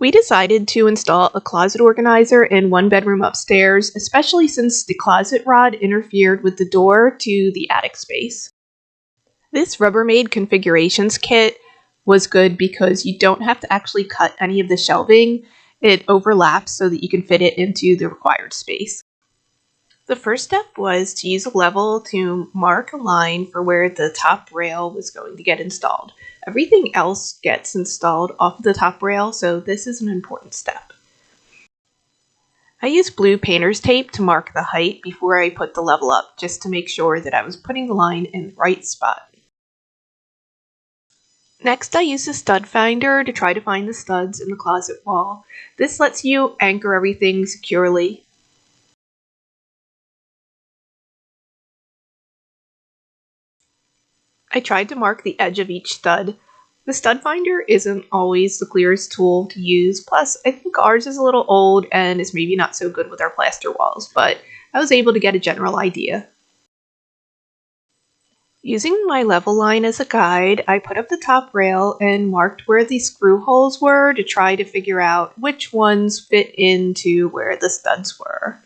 We decided to install a closet organizer in one bedroom upstairs, especially since the closet rod interfered with the door to the attic space. This Rubbermaid Configurations kit was good because you don't have to actually cut any of the shelving. It overlaps so that you can fit it into the required space. The first step was to use a level to mark a line for where the top rail was going to get installed. Everything else gets installed off of the top rail, so this is an important step. I used blue painter's tape to mark the height before I put the level up, just to make sure that I was putting the line in the right spot. Next, I used a stud finder to try to find the studs in the closet wall. This lets you anchor everything securely. I tried to mark the edge of each stud. The stud finder isn't always the clearest tool to use, plus I think ours is a little old and is maybe not so good with our plaster walls, but I was able to get a general idea. Using my level line as a guide, I put up the top rail and marked where the screw holes were to try to figure out which ones fit into where the studs were.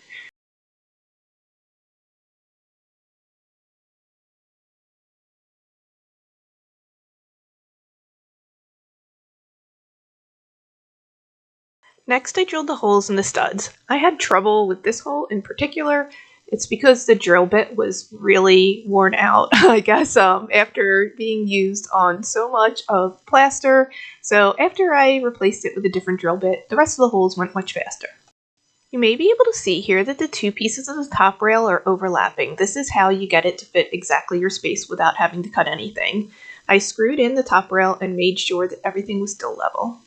Next, I drilled the holes in the studs. I had trouble with this hole in particular. It's because the drill bit was really worn out, I guess, after being used on so much of plaster. So after I replaced it with a different drill bit, the rest of the holes went much faster. You may be able to see here that the two pieces of the top rail are overlapping. This is how you get it to fit exactly your space without having to cut anything. I screwed in the top rail and made sure that everything was still level.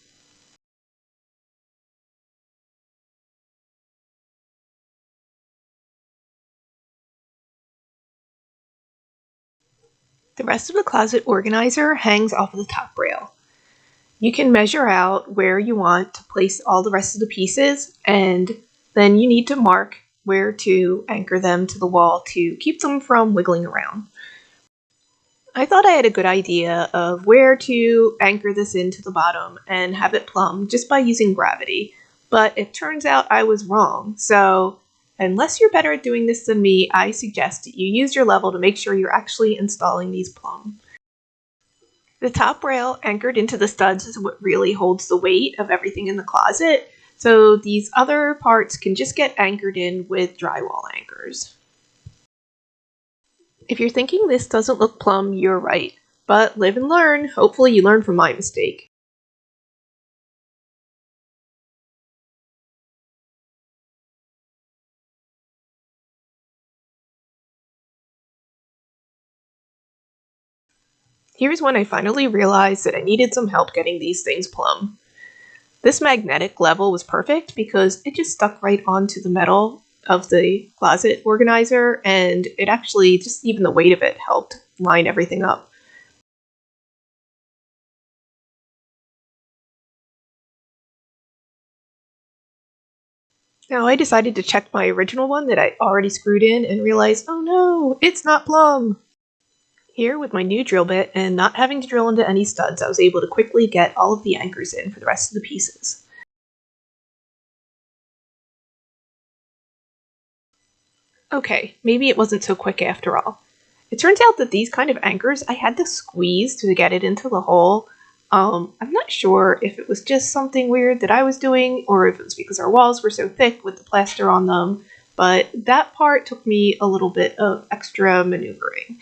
The rest of the closet organizer hangs off of the top rail. You can measure out where you want to place all the rest of the pieces, and then you need to mark where to anchor them to the wall to keep them from wiggling around. I thought I had a good idea of where to anchor this into the bottom and have it plumb just by using gravity, but it turns out I was wrong, so unless you're better at doing this than me, I suggest that you use your level to make sure you're actually installing these plumb. The top rail anchored into the studs is what really holds the weight of everything in the closet, so these other parts can just get anchored in with drywall anchors. If you're thinking this doesn't look plumb, you're right, but live and learn. Hopefully you learn from my mistake. Here's when I finally realized that I needed some help getting these things plumb. This magnetic level was perfect because it just stuck right onto the metal of the closet organizer, and it actually, just even the weight of it helped line everything up. Now I decided to check my original one that I already screwed in and realized, oh no, it's not plumb! Here, with my new drill bit and not having to drill into any studs, I was able to quickly get all of the anchors in for the rest of the pieces. Okay, maybe it wasn't so quick after all. It turns out that these kind of anchors, I had to squeeze to get it into the hole. I'm not sure if it was just something weird that I was doing or if it was because our walls were so thick with the plaster on them, but that part took me a little bit of extra maneuvering.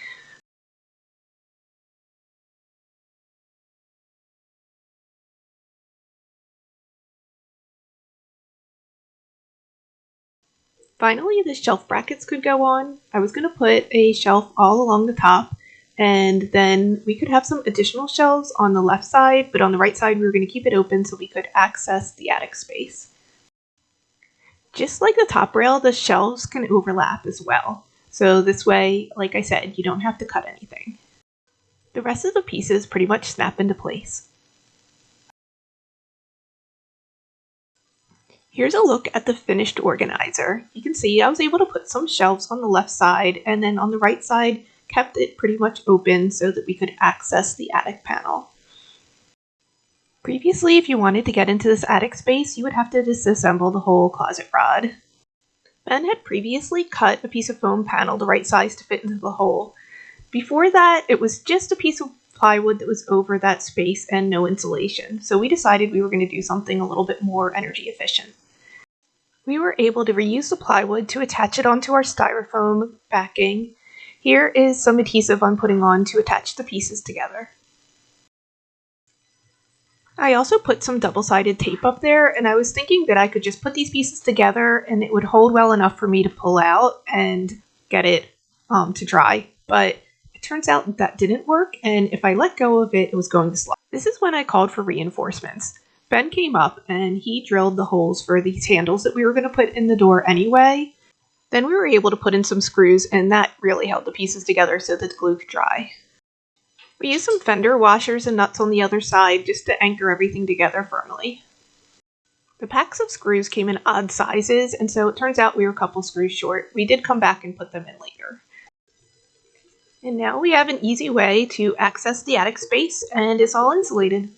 Finally, the shelf brackets could go on. I was going to put a shelf all along the top, and then we could have some additional shelves on the left side, but on the right side we were going to keep it open so we could access the attic space. Just like the top rail, the shelves can overlap as well. So this way, like I said, you don't have to cut anything. The rest of the pieces pretty much snap into place. Here's a look at the finished organizer. You can see I was able to put some shelves on the left side, and then on the right side kept it pretty much open so that we could access the attic panel. Previously, if you wanted to get into this attic space, you would have to disassemble the whole closet rod. Ben had previously cut a piece of foam panel the right size to fit into the hole. Before that, it was just a piece of plywood that was over that space and no insulation, so we decided we were going to do something a little bit more energy efficient. We were able to reuse the plywood to attach it onto our styrofoam backing. Here is some adhesive I'm putting on to attach the pieces together. I also put some double-sided tape up there, and I was thinking that I could just put these pieces together and it would hold well enough for me to pull out and get it to dry. But it turns out that didn't work, and if I let go of it, it was going to slide. This is when I called for reinforcements. Ben came up and he drilled the holes for these handles that we were going to put in the door anyway. Then we were able to put in some screws, and that really held the pieces together so that the glue could dry. We used some fender washers and nuts on the other side just to anchor everything together firmly. The packs of screws came in odd sizes, and so it turns out we were a couple screws short. We did come back and put them in later. And now we have an easy way to access the attic space, and it's all insulated.